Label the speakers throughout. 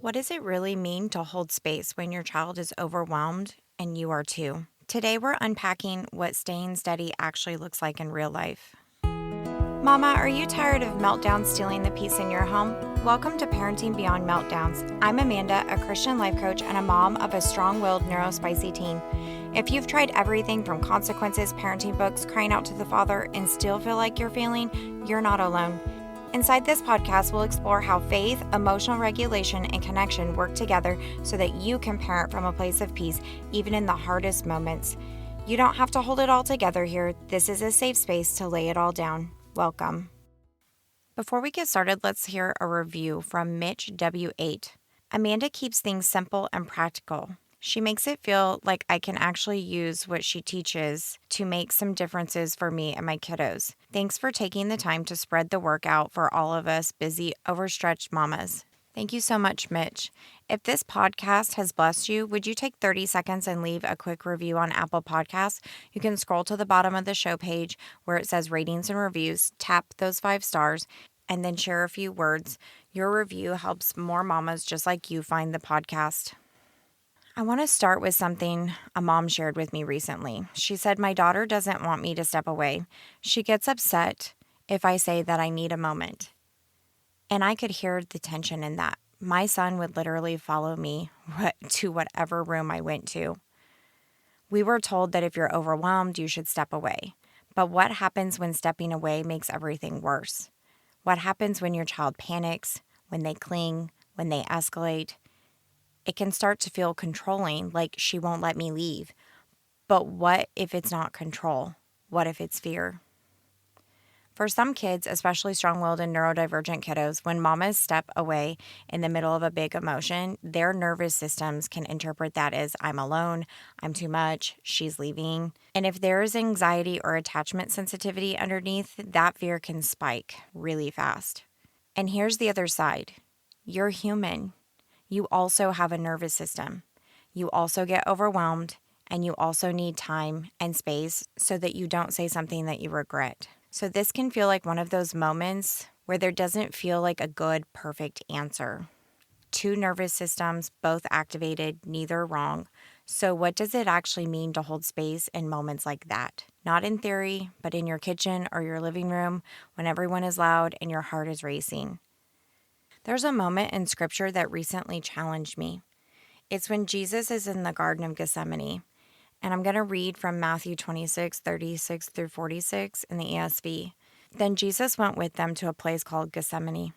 Speaker 1: What does it really mean to hold space when your child is overwhelmed and you are too? Today, we're unpacking what staying steady actually looks like in real life. Mama, are you tired of meltdowns stealing the peace in your home? Welcome to Parenting Beyond Meltdowns. I'm Amanda, a Christian life coach and a mom of a strong-willed neurospicy teen. If you've tried everything from consequences, parenting books, crying out to the Father, and still feel like you're failing, you're not alone. Inside this podcast, we'll explore how faith, emotional regulation, and connection work together so that you can parent from a place of peace, even in the hardest moments. You don't have to hold it all together here. This is a safe space to lay it all down. Welcome. Before we get started, let's hear a review from Mitch W8. Amanda keeps things simple and practical. She makes it feel like I can actually use what she teaches to make some differences for me and my kiddos. Thanks for taking the time to spread the work out for all of us busy, overstretched mamas. Thank you so much, Mitch. If this podcast has blessed you, would you take 30 seconds and leave a quick review on Apple Podcasts? You can scroll to the bottom of the show page where it says ratings and reviews, tap those 5 stars, and then share a few words. Your review helps more mamas just like you find the podcast. I want to start with something a mom shared with me recently. She said, "My daughter doesn't want me to step away. She gets upset if I say that I need a moment." And I could hear the tension in that. My son would literally follow me to whatever room I went to. We were told that if you're overwhelmed, you should step away. But what happens when stepping away makes everything worse? What happens when your child panics, when they cling, when they escalate? It can start to feel controlling, like she won't let me leave. But what if it's not control? What if it's fear? For some kids, especially strong-willed and neurodivergent kiddos, when mamas step away in the middle of a big emotion, their nervous systems can interpret that as I'm alone, I'm too much, she's leaving. And if there is anxiety or attachment sensitivity underneath, that fear can spike really fast. And here's the other side. You're human. You also have a nervous system. You also get overwhelmed, and you also need time and space so that you don't say something that you regret. So this can feel like one of those moments where there doesn't feel like a good, perfect answer. 2 nervous systems, both activated, neither wrong. So what does it actually mean to hold space in moments like that? Not in theory, but in your kitchen or your living room when everyone is loud and your heart is racing. There's a moment in Scripture that recently challenged me. It's when Jesus is in the Garden of Gethsemane. And I'm going to read from Matthew 26, 36 through 46 in the ESV. Then Jesus went with them to a place called Gethsemane.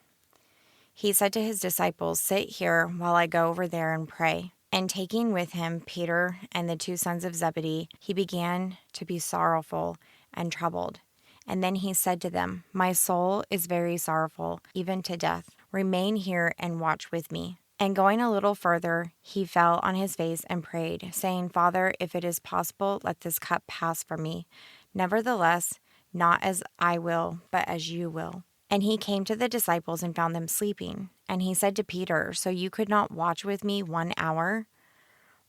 Speaker 1: He said to his disciples, "Sit here while I go over there and pray." And taking with him Peter and the 2 sons of Zebedee, he began to be sorrowful and troubled. And then he said to them, "My soul is very sorrowful, even to death. Remain here and watch with me." And going a little further, he fell on his face and prayed, saying, "Father, if it is possible, let this cup pass from me. Nevertheless, not as I will, but as you will." And he came to the disciples and found them sleeping. And he said to Peter, "So you could not watch with me 1 hour?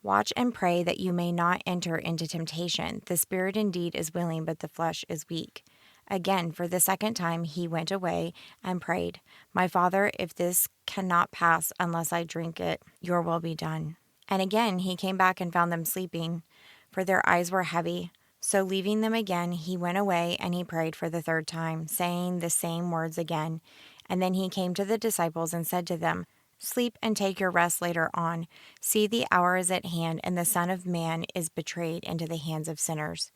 Speaker 1: Watch and pray that you may not enter into temptation. The spirit indeed is willing, but the flesh is weak." Again, for the 2nd time, he went away and prayed, "My Father, if this cannot pass unless I drink it, your will be done." And again, he came back and found them sleeping, for their eyes were heavy. So leaving them again, he went away and he prayed for the 3rd time, saying the same words again. And then he came to the disciples and said to them, "Sleep and take your rest later on. See, the hour is at hand, and the Son of Man is betrayed into the hands of sinners.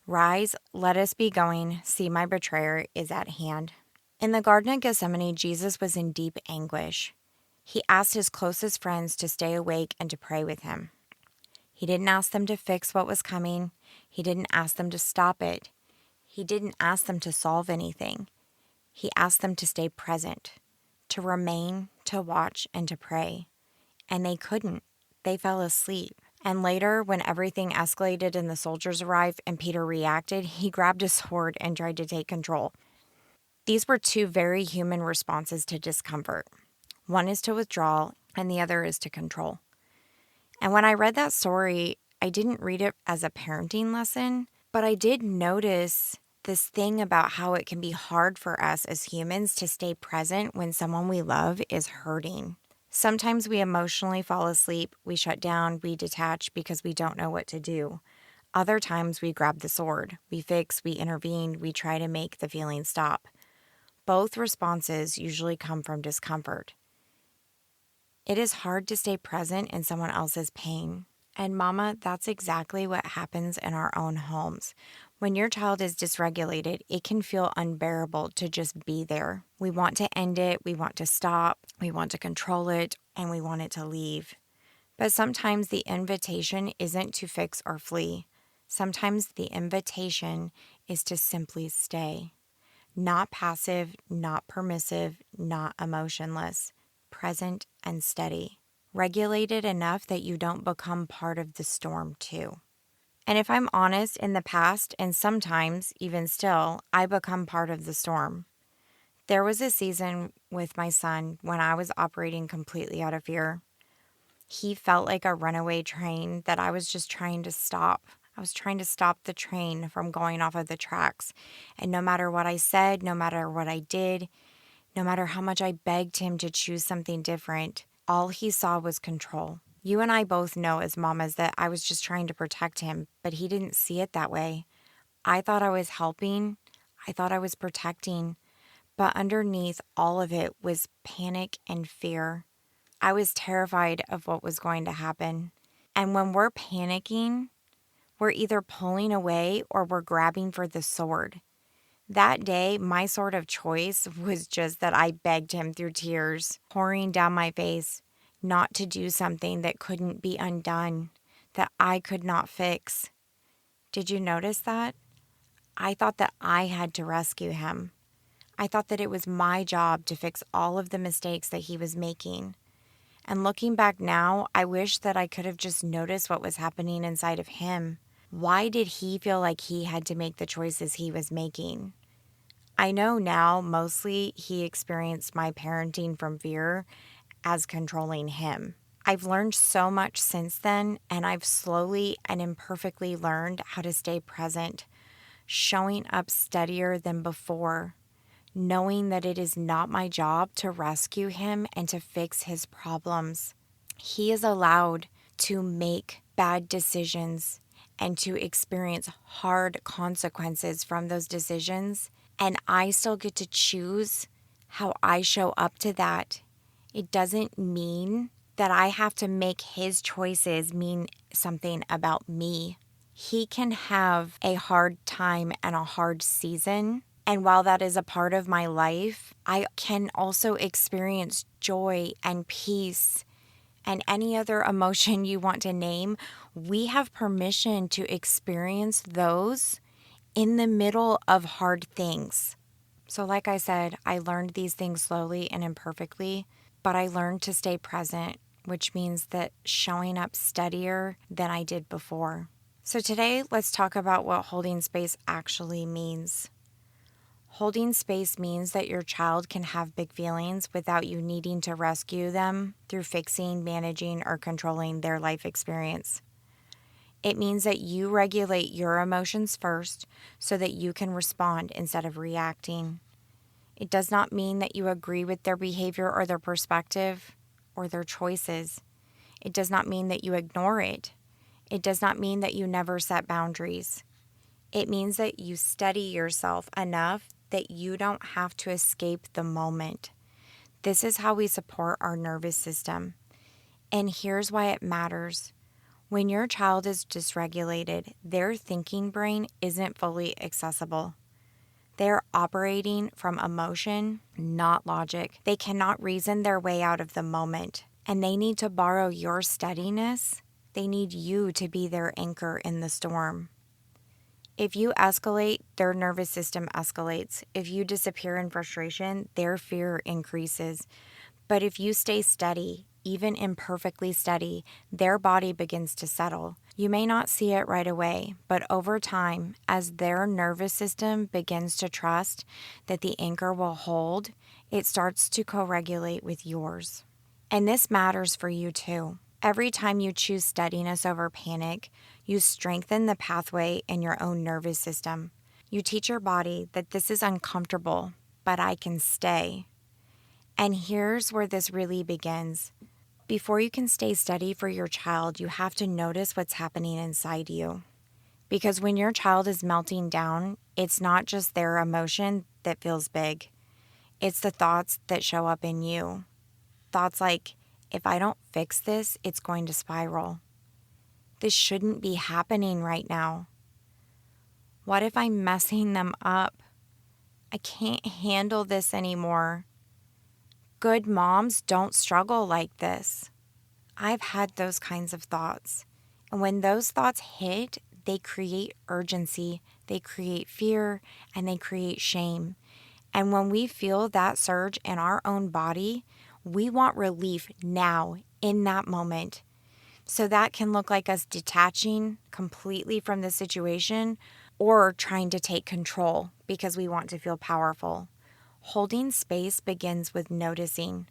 Speaker 1: Rise, let us be going. See, my betrayer is at hand." In the Garden of Gethsemane, Jesus was in deep anguish. He asked his closest friends to stay awake and to pray with him. He didn't ask them to fix what was coming. He didn't ask them to stop it. He didn't ask them to solve anything. He asked them to stay present, to remain, to watch, and to pray. And they couldn't. They fell asleep. And later, when everything escalated and the soldiers arrived and Peter reacted, he grabbed a sword and tried to take control. These were 2 very human responses to discomfort. One is to withdraw, and the other is to control. And when I read that story, I didn't read it as a parenting lesson, but I did notice this thing about how it can be hard for us as humans to stay present when someone we love is hurting. Sometimes we emotionally fall asleep, we shut down, we detach because we don't know what to do. Other times we grab the sword, we fix, we intervene, we try to make the feeling stop. Both responses usually come from discomfort. It is hard to stay present in someone else's pain. And mama, that's exactly what happens in our own homes. When your child is dysregulated, it can feel unbearable to just be there. We want to end it, we want to stop, we want to control it, and we want it to leave. But sometimes the invitation isn't to fix or flee. Sometimes the invitation is to simply stay. Not passive, not permissive, not emotionless, present and steady. Regulated enough that you don't become part of the storm too. And if I'm honest, in the past, and sometimes even still, I become part of the storm. There was a season with my son when I was operating completely out of fear. He felt like a runaway train that I was just trying to stop. I was trying to stop the train from going off of the tracks. And no matter what I said, no matter what I did, no matter how much I begged him to choose something different, all he saw was control. You and I both know as mamas that I was just trying to protect him, but he didn't see it that way. I thought I was helping. I thought I was protecting. But underneath all of it was panic and fear. I was terrified of what was going to happen. And when we're panicking, we're either pulling away or we're grabbing for the sword. That day, my sword of choice was just that I begged him through tears, pouring down my face, not to do something that couldn't be undone, that I could not fix. Did you notice that? I thought that I had to rescue him. I thought that it was my job to fix all of the mistakes that he was making. And looking back now, I wish that I could have just noticed what was happening inside of him. Why did he feel like he had to make the choices he was making? I know now mostly he experienced my parenting from fear as controlling him. I've learned so much since then, and I've slowly and imperfectly learned how to stay present, showing up steadier than before, knowing that it is not my job to rescue him and to fix his problems. He is allowed to make bad decisions and to experience hard consequences from those decisions. And I still get to choose how I show up to that. It doesn't mean that I have to make his choices mean something about me. He can have a hard time and a hard season. And while that is a part of my life, I can also experience joy and peace and any other emotion you want to name. We have permission to experience those in the middle of hard things. So like I said, I learned these things slowly and imperfectly, but I learned to stay present, which means that showing up steadier than I did before. So today, let's talk about what holding space actually means. Holding space means that your child can have big feelings without you needing to rescue them through fixing, managing, or controlling their life experience. It means that you regulate your emotions first so that you can respond instead of reacting. It does not mean that you agree with their behavior or their perspective or their choices. It does not mean that you ignore it. It does not mean that you never set boundaries. It means that you steady yourself enough that you don't have to escape the moment. This is how we support our nervous system. And here's why it matters. When your child is dysregulated, their thinking brain isn't fully accessible. They're operating from emotion, not logic. They cannot reason their way out of the moment, and they need to borrow your steadiness. They need you to be their anchor in the storm. If you escalate, their nervous system escalates. If you disappear in frustration, their fear increases. But if you stay steady, even imperfectly steady, their body begins to settle. You may not see it right away, but over time, as their nervous system begins to trust that the anchor will hold, it starts to co-regulate with yours. And this matters for you too. Every time you choose steadiness over panic, you strengthen the pathway in your own nervous system. You teach your body that this is uncomfortable, but I can stay. And here's where this really begins. Before you can stay steady for your child, you have to notice what's happening inside you. Because when your child is melting down, it's not just their emotion that feels big. It's the thoughts that show up in you. Thoughts like, if I don't fix this, it's going to spiral. This shouldn't be happening right now. What if I'm messing them up? I can't handle this anymore. Good moms don't struggle like this. I've had those kinds of thoughts. And when those thoughts hit, they create urgency, they create fear, and they create shame. And when we feel that surge in our own body, we want relief now, in that moment. So that can look like us detaching completely from the situation or trying to take control because we want to feel powerful. Holding space begins with noticing,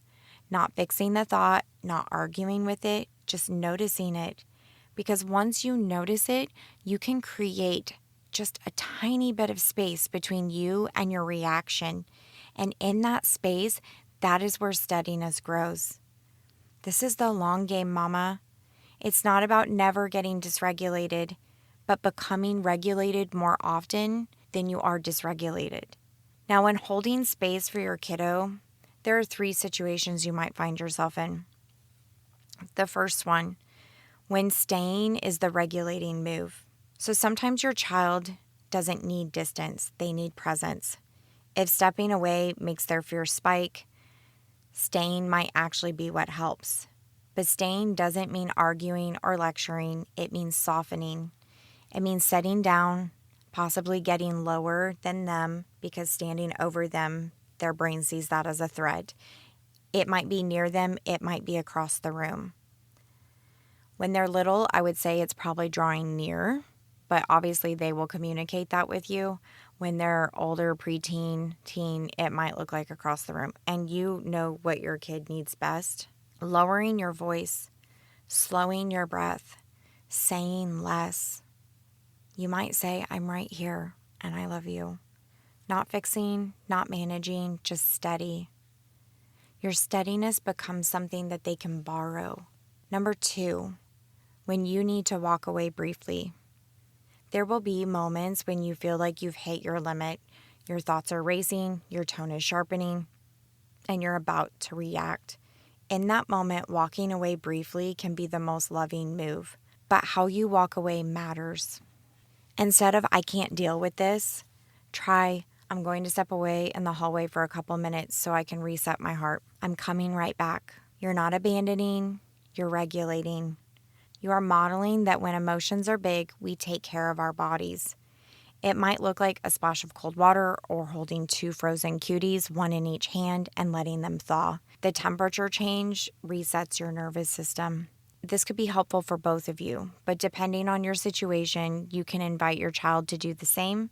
Speaker 1: not fixing the thought, not arguing with it, just noticing it. Because once you notice it, you can create just a tiny bit of space between you and your reaction. And in that space, that is where steadiness grows. This is the long game, Mama. It's not about never getting dysregulated, but becoming regulated more often than you are dysregulated. Now, when holding space for your kiddo, there are 3 situations you might find yourself in. The first one, when staying is the regulating move. So sometimes your child doesn't need distance, they need presence. If stepping away makes their fear spike, staying might actually be what helps. But staying doesn't mean arguing or lecturing, it means softening. It means setting down, possibly getting lower than them because standing over them, their brain sees that as a threat. It might be near them, it might be across the room. When they're little, I would say it's probably drawing near, but obviously they will communicate that with you. When they're older, preteen, teen, it might look like across the room. And you know what your kid needs best. Lowering your voice, slowing your breath, saying less. You might say, I'm right here and I love you. Not fixing, not managing, just steady. Your steadiness becomes something that they can borrow. Number 2, when you need to walk away briefly. There will be moments when you feel like you've hit your limit. Your thoughts are racing, your tone is sharpening, and you're about to react. In that moment, walking away briefly can be the most loving move. But how you walk away matters. Instead of, I can't deal with this, try, I'm going to step away in the hallway for a couple minutes so I can reset my heart. I'm coming right back. You're not abandoning, you're regulating. You are modeling that when emotions are big, we take care of our bodies. It might look like a splash of cold water or holding 2 frozen cuties, 1 in each hand, and letting them thaw. The temperature change resets your nervous system. This could be helpful for both of you, but depending on your situation, you can invite your child to do the same,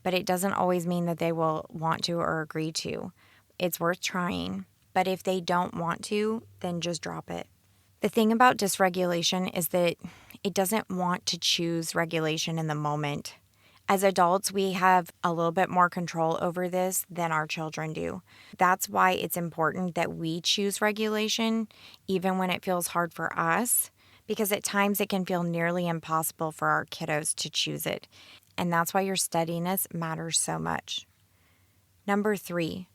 Speaker 1: but it doesn't always mean that they will want to or agree to. It's worth trying, but if they don't want to, then just drop it. The thing about dysregulation is that it doesn't want to choose regulation in the moment. As adults, we have a little bit more control over this than our children do. That's why it's important that we choose regulation, even when it feels hard for us, because at times it can feel nearly impossible for our kiddos to choose it. And that's why your steadiness matters so much. Number 3,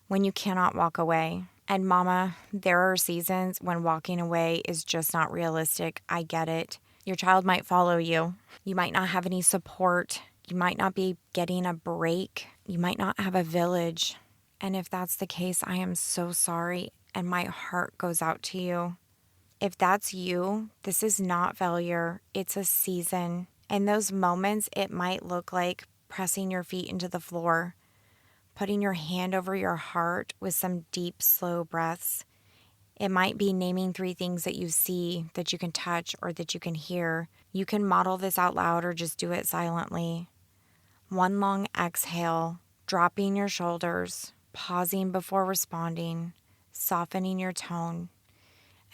Speaker 1: when you cannot walk away. And Mama, there are seasons when walking away is just not realistic. I get it. Your child might follow you. You might not have any support. You might not be getting a break. You might not have a village. And if that's the case, I am so sorry. And my heart goes out to you. If that's you, this is not failure. It's a season. In those moments, it might look like pressing your feet into the floor, putting your hand over your heart with some deep, slow breaths. It might be naming 3 things that you see, that you can touch, or that you can hear. You can model this out loud or just do it silently. 1 long exhale, dropping your shoulders, pausing before responding, softening your tone.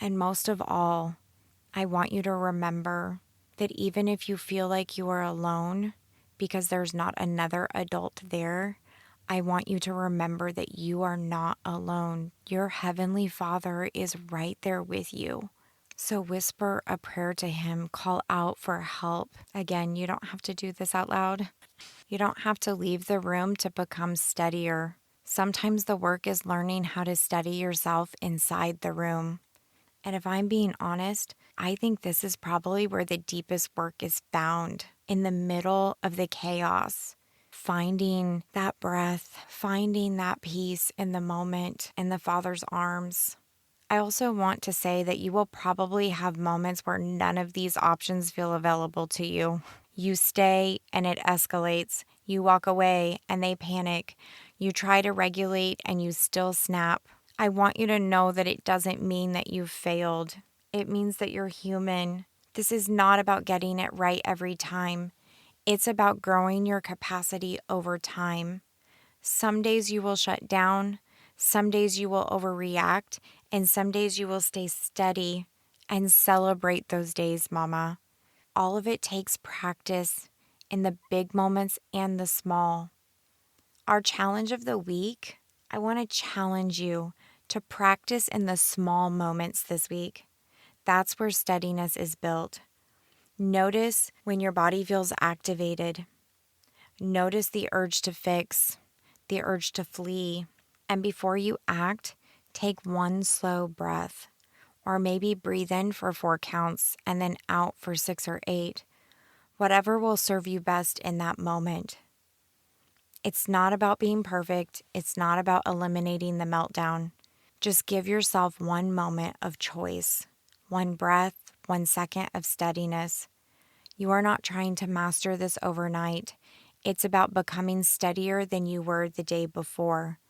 Speaker 1: And most of all, I want you to remember that even if you feel like you are alone because there's not another adult there, I want you to remember that you are not alone. Your Heavenly Father is right there with you. So whisper a prayer to Him, call out for help. Again, you don't have to do this out loud. You don't have to leave the room to become steadier. Sometimes the work is learning how to steady yourself inside the room. And if I'm being honest, I think this is probably where the deepest work is found, in the middle of the chaos. Finding that breath, finding that peace in the moment in the Father's arms. I also want to say that you will probably have moments where none of these options feel available to you. You stay and it escalates. You walk away and they panic. You try to regulate and you still snap. I want you to know that it doesn't mean that you've failed. It means that you're human. This is not about getting it right every time. It's about growing your capacity over time. Some days you will shut down. Some days you will overreact. And some days you will stay steady and celebrate those days, Mama. All of it takes practice in the big moments and the small. Our challenge of the week, I want to challenge you to practice in the small moments this week. That's where steadiness is built. Notice when your body feels activated. Notice the urge to fix, the urge to flee. And before you act, take one slow breath. Or maybe breathe in for 4 counts and then out for 6 or 8. Whatever will serve you best in that moment. It's not about being perfect. It's not about eliminating the meltdown. Just give yourself one moment of choice, one breath, 1 second of steadiness. You are not trying to master this overnight. It's about becoming steadier than you were the day before.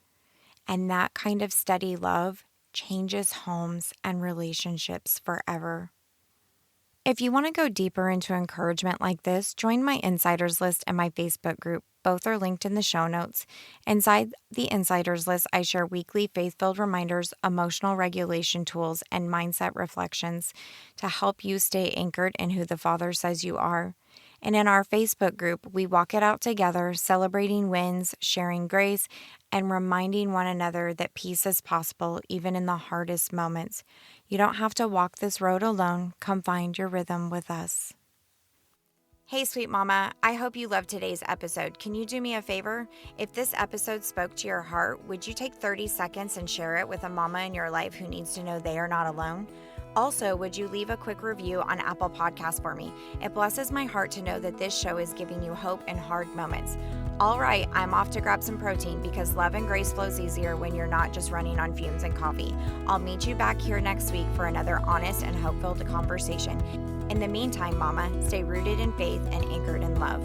Speaker 1: And that kind of steady love changes homes and relationships forever. If you want to go deeper into encouragement like this, join my insiders list and my Facebook group. Both are linked in the show notes. Inside the insiders list, I share weekly faith-filled reminders, emotional regulation tools, and mindset reflections to help you stay anchored in who the Father says you are. And in our Facebook group, we walk it out together, celebrating wins, sharing grace, and reminding one another that peace is possible even in the hardest moments. You don't have to walk this road alone. Come find your rhythm with us. Hey, sweet mama, I hope you loved today's episode. Can you do me a favor? If this episode spoke to your heart, would you take 30 seconds and share it with a mama in your life who needs to know they are not alone? Also, would you leave a quick review on Apple Podcasts for me? It blesses my heart to know that this show is giving you hope in hard moments. All right, I'm off to grab some protein because love and grace flows easier when you're not just running on fumes and coffee. I'll meet you back here next week for another honest and hope-filled conversation. In the meantime, Mama, stay rooted in faith and anchored in love.